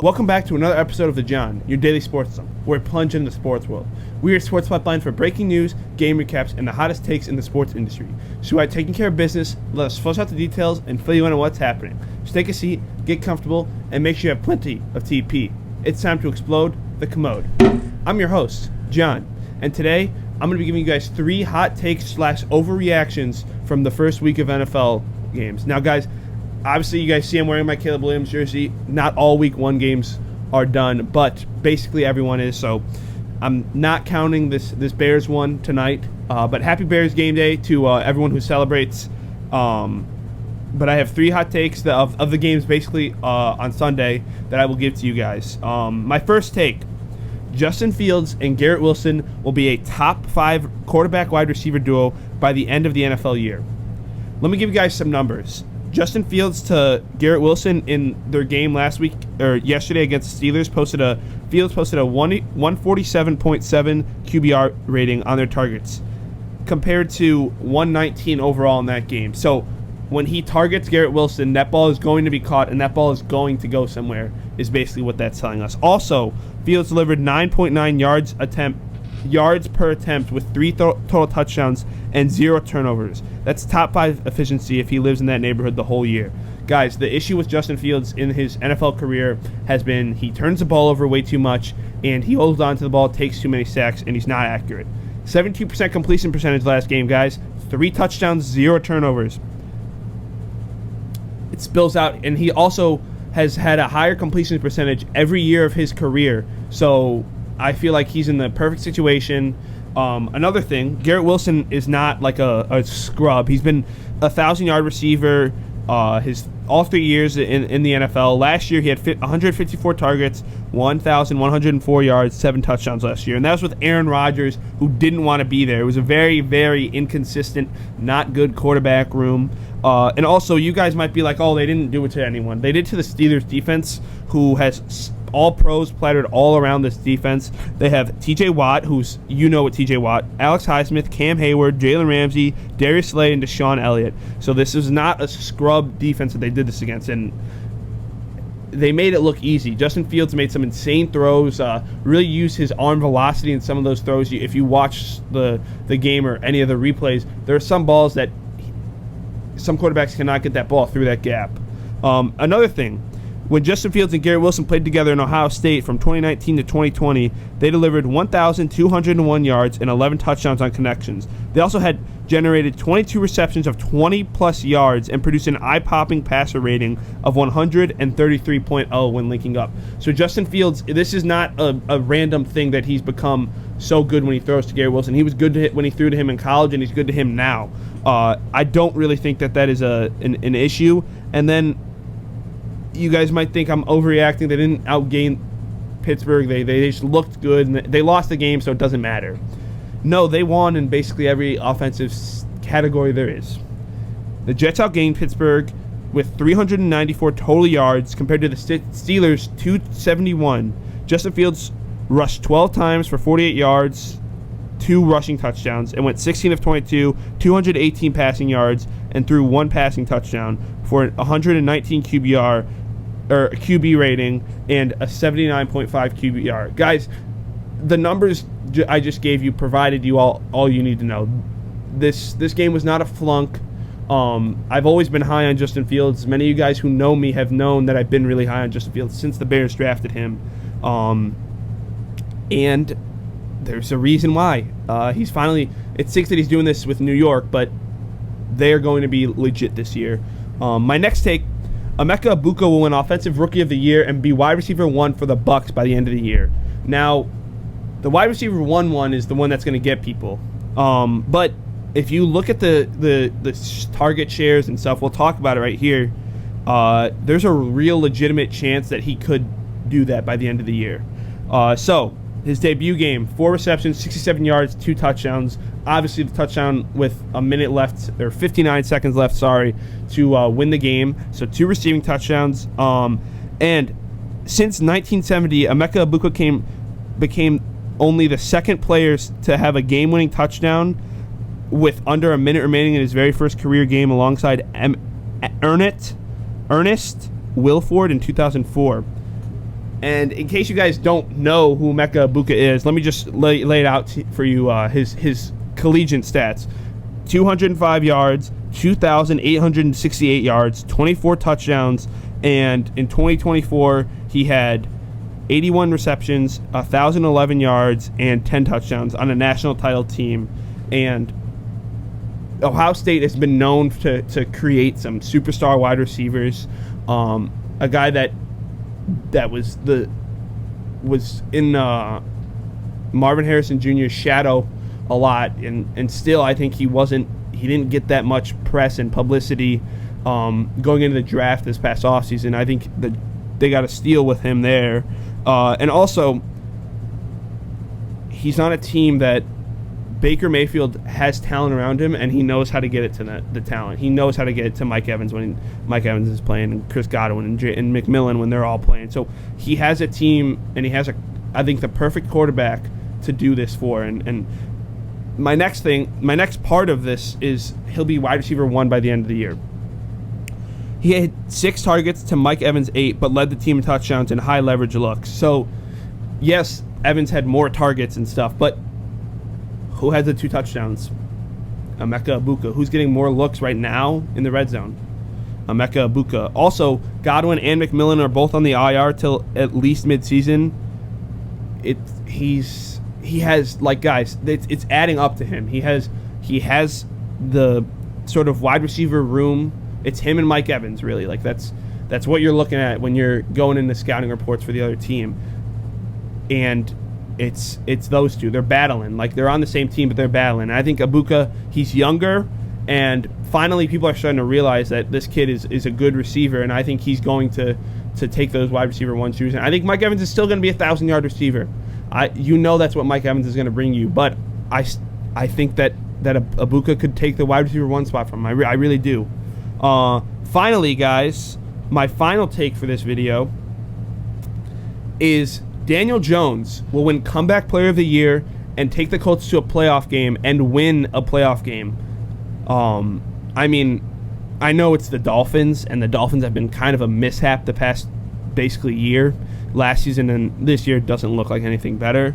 Welcome back to another episode of The John, your daily sports zone, where we plunge into the sports world. We are Sports Pipeline for breaking news, game recaps, and the hottest takes in the sports industry. So by taking care of business, let us flush out the details and fill you in on what's happening. So take a seat, get comfortable, and make sure you have plenty of TP. It's time to explode the commode. I'm your host, John, and today I'm going to be giving you guys 3 hot takes / overreactions from the first week of NFL games. Now, guys, obviously, you guys see I'm wearing my Caleb Williams jersey. Not all Week 1 games are done, but basically everyone is. So I'm not counting this Bears one tonight. But happy Bears game day to everyone who celebrates. But I have 3 hot takes of the games basically on Sunday that I will give to you guys. My first take, Justin Fields and Garrett Wilson will be a top 5 quarterback wide receiver duo by the end of the NFL year. Let me give you guys some numbers. Justin Fields to Garrett Wilson in their game yesterday against the Steelers posted a 147.7 QBR rating on their targets compared to 119 overall in that game. So when he targets Garrett Wilson, that ball is going to be caught and that ball is going to go somewhere, is basically what that's telling us. Also, Fields delivered 9.9 yards per attempt with 3 total touchdowns and 0 turnovers. That's top 5 efficiency if he lives in that neighborhood the whole year. Guys, the issue with Justin Fields in his NFL career has been he turns the ball over way too much and he holds on to the ball, takes too many sacks, and he's not accurate. 72% completion percentage last game, guys. 3 touchdowns, 0 turnovers. It spills out, and he also has had a higher completion percentage every year of his career. So I feel like he's in the perfect situation. Another thing, Garrett Wilson is not like a scrub. He's been a 1,000-yard receiver his all 3 years in the NFL. Last year, he had 154 targets, 1,104 yards, 7 touchdowns last year. And that was with Aaron Rodgers, who didn't want to be there. It was a very, very inconsistent, not good quarterback room. And also, you guys might be like, oh, they didn't do it to anyone. They did to the Steelers defense, who has all pros plattered all around this defense. They have T.J. Watt, who's, you know what T.J. Watt, Alex Highsmith, Cam Hayward, Jalen Ramsey, Darius Slay, and Deshaun Elliott. So this is not a scrub defense that they did this against, and they made it look easy. Justin Fields made some insane throws, really used his arm velocity in some of those throws. If you watch the game or any of the replays, there are some balls that some quarterbacks cannot get that ball through that gap. Another thing, when Justin Fields and Garrett Wilson played together in Ohio State from 2019 to 2020, they delivered 1,201 yards and 11 touchdowns on connections. They also had generated 22 receptions of 20-plus yards and produced an eye-popping passer rating of 133.0 when linking up. So Justin Fields, this is not a random thing that he's become so good when he throws to Garrett Wilson. He was good when he threw to him in college, and he's good to him now. I don't really think that is an issue. And then you guys might think I'm overreacting. They didn't outgain Pittsburgh. They just looked good, and they lost the game, so it doesn't matter. No, they won in basically every offensive category there is. The Jets outgained Pittsburgh with 394 total yards compared to the Steelers' 271. Justin Fields rushed 12 times for 48 yards, 2 rushing touchdowns, and went 16 of 22, 218 passing yards, and threw 1 passing touchdown for 119 QB rating and a 79.5 QBR. Guys, the numbers I just gave you provided you all you need to know. This game was not a flunk. I've always been high on Justin Fields. Many of you guys who know me have known that I've been really high on Justin Fields since the Bears drafted him. And there's a reason why. He's finally, it stinks that he's doing this with New York, but they're going to be legit this year. My next take, Emeka Egbuka will win Offensive Rookie of the Year and be wide receiver 1 for the Bucs by the end of the year. Now, the wide receiver 1 is the one that's going to get people. But if you look at the target shares and stuff, we'll talk about it right here. There's a real legitimate chance that he could do that by the end of the year. So his debut game, 4 receptions, 67 yards, 2 touchdowns. Obviously, the touchdown with a minute left, or 59 seconds left, to win the game. So 2 receiving touchdowns. And since 1970, Emeka Egbuka became only the second player to have a game-winning touchdown with under a minute remaining in his very first career game, alongside Ernest Wilford in 2004. And in case you guys don't know who Emeka Egbuka is, let me just lay it out for you, his collegiate stats. 205 yards, 2,868 yards, 24 touchdowns, and in 2024, he had 81 receptions, 1,011 yards, and 10 touchdowns on a national title team. And Ohio State has been known to create some superstar wide receivers. A guy that was in Marvin Harrison Jr.'s shadow a lot, and still I think he didn't get that much press and publicity going into the draft this past offseason. I think that they got a steal with him there. And also, he's on a team that Baker Mayfield has talent around him, and he knows how to get it to the talent. He knows how to get it to Mike Evans when Mike Evans is playing, and Chris Godwin and McMillan when they're all playing. So he has a team, and he has I think the perfect quarterback to do this for. And my next part of this is he'll be wide receiver 1 by the end of the year. He had 6 targets to Mike Evans' 8, but led the team in touchdowns and high leverage looks. So, yes, Evans had more targets and stuff, but who had the 2 touchdowns? Emeka Egbuka. Who's getting more looks right now in the red zone? Emeka Egbuka. Also, Godwin and McMillan are both on the IR till at least midseason. He has, like, guys, it's adding up to him. He has the sort of wide receiver room. It's him and Mike Evans, really. Like, that's what you're looking at when you're going into scouting reports for the other team. And it's those two. They're battling. Like, they're on the same team, but they're battling. And I think Egbuka, he's younger, and finally people are starting to realize that this kid is a good receiver, and I think he's going to take those wide receiver 1 shoes. And I think Mike Evans is still going to be a 1,000-yard receiver. That's what Mike Evans is going to bring you, but I think that Egbuka could take the wide receiver 1 spot from him. I really do. Finally, guys, my final take for this video is Daniel Jones will win Comeback Player of the Year and take the Colts to a playoff game and win a playoff game. I mean, I know it's the Dolphins, and the Dolphins have been kind of a mishap the past basically year. Last season and this year doesn't look like anything better.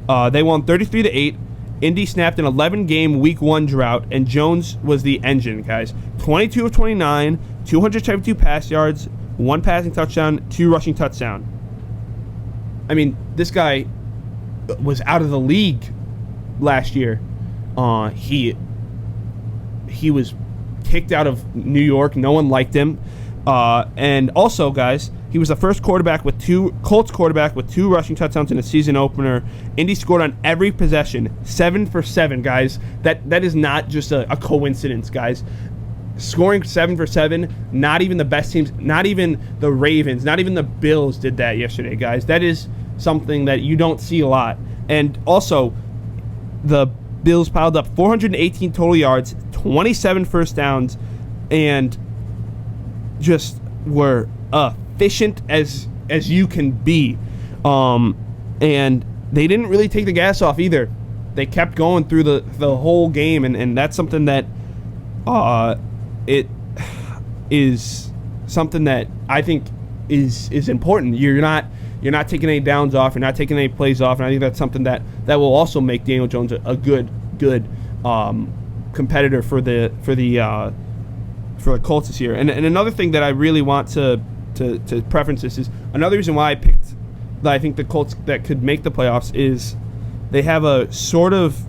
They won 33-8. Indy snapped an 11-game Week 1 drought, and Jones was the engine, guys. 22 of 29, 272 pass yards, 1 passing touchdown, 2 rushing touchdown. I mean, this guy was out of the league last year. He was kicked out of New York. No one liked him. And also, guys, he was the first Colts quarterback with 2 rushing touchdowns in a season opener. Indy scored on every possession, 7 for 7, guys. That is not just a coincidence, guys. Scoring 7 for 7, not even the best teams, not even the Ravens, not even the Bills did that yesterday, guys. That is something that you don't see a lot. And also, the Bills piled up 418 total yards, 27 first downs, and just were efficient as you can be. And they didn't really take the gas off either. They kept going through the whole game, and that's something that it is something that I think is important. You're not taking any downs off. You're not taking any plays off, and I think that's something that will also make Daniel Jones a good competitor for the Colts this year. And another thing that I really want to preference this is another reason why I picked that I think the Colts that could make the playoffs is they have a sort of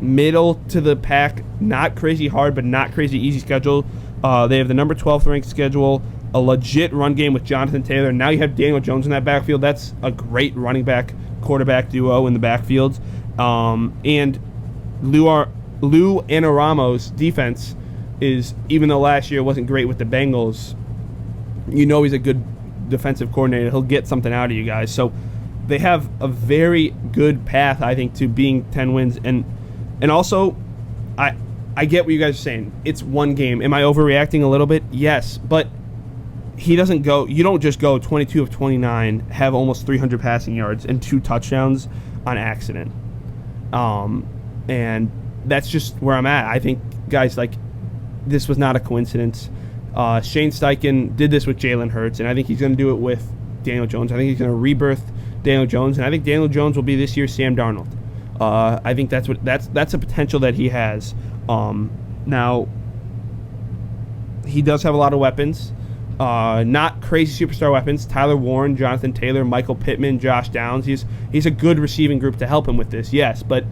middle to the pack, not crazy hard but not crazy easy schedule. They have the number 12th ranked schedule, a legit run game with Jonathan Taylor. Now you have Daniel Jones in that backfield. That's a great running back quarterback duo in the backfield. And Lou Anarumo's defense is, even though last year wasn't great with the Bengals, you know he's a good defensive coordinator. He'll get something out of you guys. So they have a very good path, I think, to being 10 wins. And also, I get what you guys are saying. It's one game. Am I overreacting a little bit? Yes. But you don't just go 22 of 29, have almost 300 passing yards and 2 touchdowns on accident. And that's just where I'm at. I think, guys, like, this was not a coincidence. Shane Steichen did this with Jalen Hurts, and I think he's going to do it with Daniel Jones. I think he's going to rebirth Daniel Jones, and I think Daniel Jones will be this year's Sam Darnold. I think that's a potential that he has. Now, he does have a lot of weapons. Not crazy superstar weapons. Tyler Warren, Jonathan Taylor, Michael Pittman, Josh Downs. He's a good receiving group to help him with this, yes, but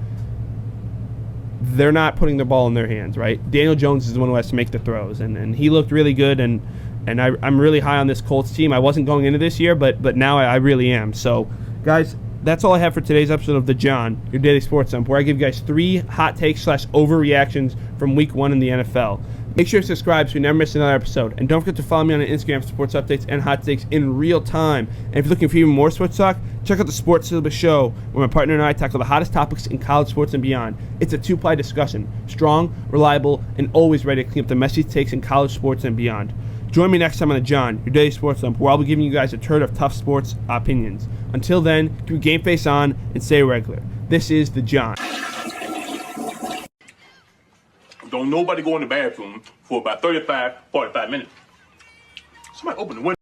they're not putting the ball in their hands, right? Daniel Jones is the one who has to make the throws, and he looked really good, and I'm really high on this Colts team. I wasn't going into this year, but now I really am. So, guys, that's all I have for today's episode of The John, your daily sports dump, where I give you guys 3 hot takes / overreactions from Week 1 in the NFL. Make sure to subscribe so you never miss another episode. And don't forget to follow me on Instagram for sports updates and hot takes in real time. And if you're looking for even more sports talk, check out the Sports Syllabus Show, where my partner and I tackle the hottest topics in college sports and beyond. It's a 2-ply discussion. Strong, reliable, and always ready to clean up the messy takes in college sports and beyond. Join me next time on The John, your daily sports dump, where I'll be giving you guys a turn of tough sports opinions. Until then, keep your game face on and stay regular. This is The John. Don't nobody go in the bathroom for about 35, 45 minutes. Somebody open the window.